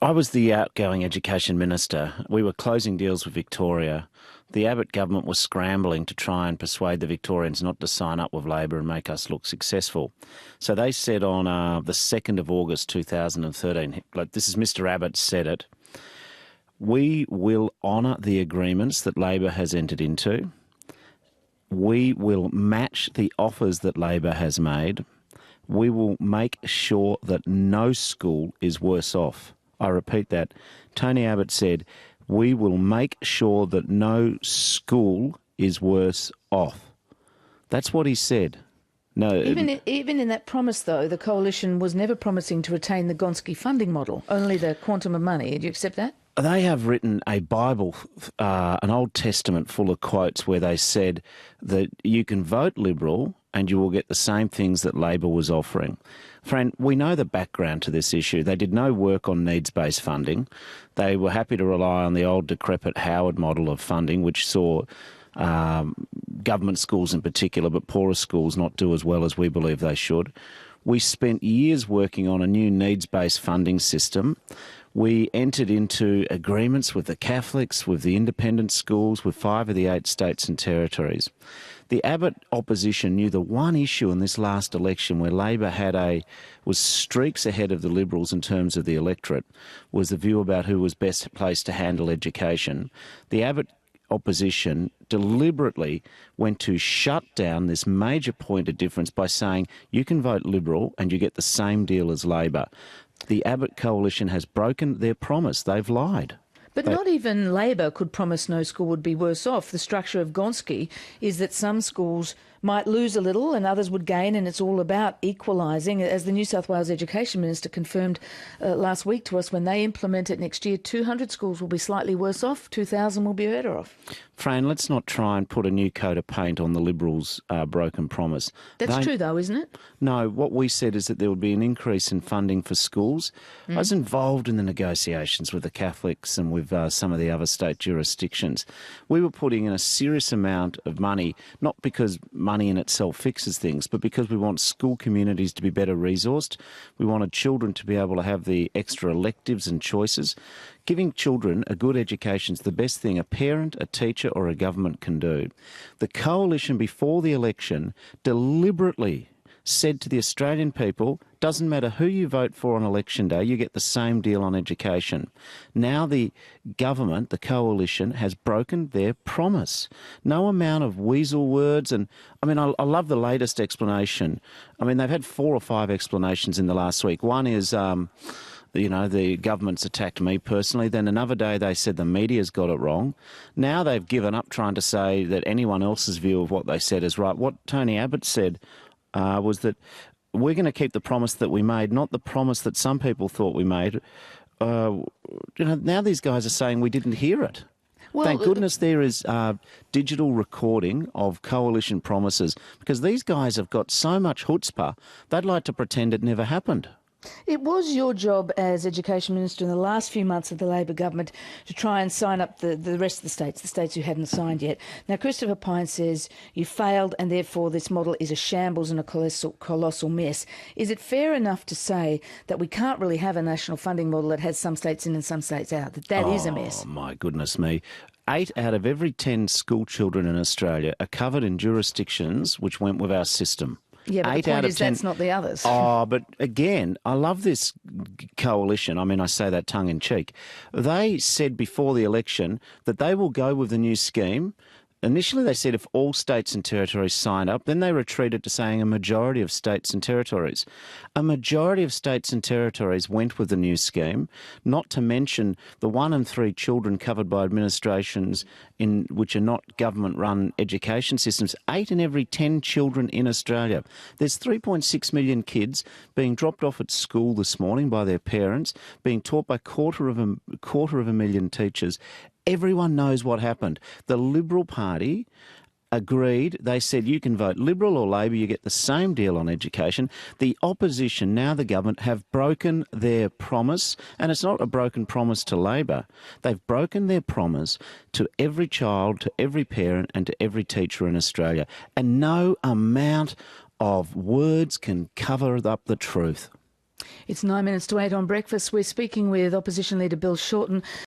I was the outgoing Education Minister. We were closing deals with Victoria. The Abbott government was scrambling to try and persuade the Victorians not to sign up with Labor and make us look successful. So they said on the 2nd of August 2013, like this is Mr Abbott said it, we will honour the agreements that Labor has entered into. We will match the offers that Labor has made. We will make sure that no school is worse off. I repeat that. Tony Abbott said, we will make sure that no school is worse off. That's what he said. No, Even in that promise, though, the Coalition was never promising to retain the Gonski funding model, only the quantum of money. Do you accept that? They have written a Bible, an Old Testament full of quotes where they said that you can vote Liberal and you will get the same things that Labor was offering. Fran, we know the background to this issue. They did no work on needs-based funding. They were happy to rely on the old decrepit Howard model of funding, which saw government schools in particular, but poorer schools not do as well as we believe they should. We spent years working on a new needs-based funding system. We entered into agreements with the Catholics, with the independent schools, with 5 of the 8 states and territories. The Abbott opposition knew the one issue in this last election where Labor was streaks ahead of the Liberals in terms of the electorate was the view about who was best placed to handle education. The Abbott opposition deliberately went to shut down this major point of difference by saying you can vote Liberal and you get the same deal as Labor. The Abbott coalition has broken their promise. They've lied. But not even Labor could promise no school would be worse off. The structure of Gonski is that some schools might lose a little and others would gain, and it's all about equalising. As the New South Wales Education Minister confirmed last week to us, when they implement it next year, 200 schools will be slightly worse off, 2,000 will be better off. Fran, let's not try and put a new coat of paint on the Liberals' broken promise. That's true though, isn't it? No, what we said is that there would be an increase in funding for schools. I was involved in the negotiations with the Catholics and with some of the other state jurisdictions. We were putting in a serious amount of money, not because money in itself fixes things, but because we want school communities to be better resourced. We wanted children to be able to have the extra electives and choices. Giving children a good education is the best thing a parent, a teacher or a government can do. The Coalition before the election deliberately said to the Australian people, doesn't matter who you vote for on election day, you get the same deal on education. Now the government, the Coalition, has broken their promise. No amount of weasel words, and I mean, I love the latest explanation. I mean, they've had 4 or 5 explanations in the last week. One is, the government's attacked me personally. Then another day they said the media's got it wrong. Now they've given up trying to say that anyone else's view of what they said is right. What Tony Abbott said was that we're going to keep the promise that we made, not the promise that some people thought we made. Now these guys are saying we didn't hear it. Well, thank goodness there is digital recording of coalition promises, because these guys have got so much chutzpah, they'd like to pretend it never happened. It was your job as Education Minister in the last few months of the Labor government to try and sign up the rest of the states who hadn't signed yet. Now, Christopher Pyne says you failed and therefore this model is a shambles and a colossal mess. Is it fair enough to say that we can't really have a national funding model that has some states in and some states out, that is a mess? Oh, my goodness me. 8 out of every 10 school children in Australia are covered in jurisdictions which went with our system. Yeah, but the point is that's not the others. Oh, but again, I love this coalition. I mean, I say that tongue in cheek. They said before the election that they will go with the new scheme. Initially, they said if all states and territories signed up, then they retreated to saying a majority of states and territories. A majority of states and territories went with the new scheme, not to mention the 1 in 3 children covered by administrations which are not government-run education systems. 8 in every 10 children in Australia. There's 3.6 million kids being dropped off at school this morning by their parents, being taught by quarter of a million teachers. Everyone knows what happened. The Liberal Party agreed. They said you can vote Liberal or Labor, you get the same deal on education. The opposition, now the government, have broken their promise, and it's not a broken promise to Labor. They've broken their promise to every child, to every parent and to every teacher in Australia. And no amount of words can cover up the truth. It's 9 minutes to 8 on breakfast. We're speaking with Opposition Leader Bill Shorten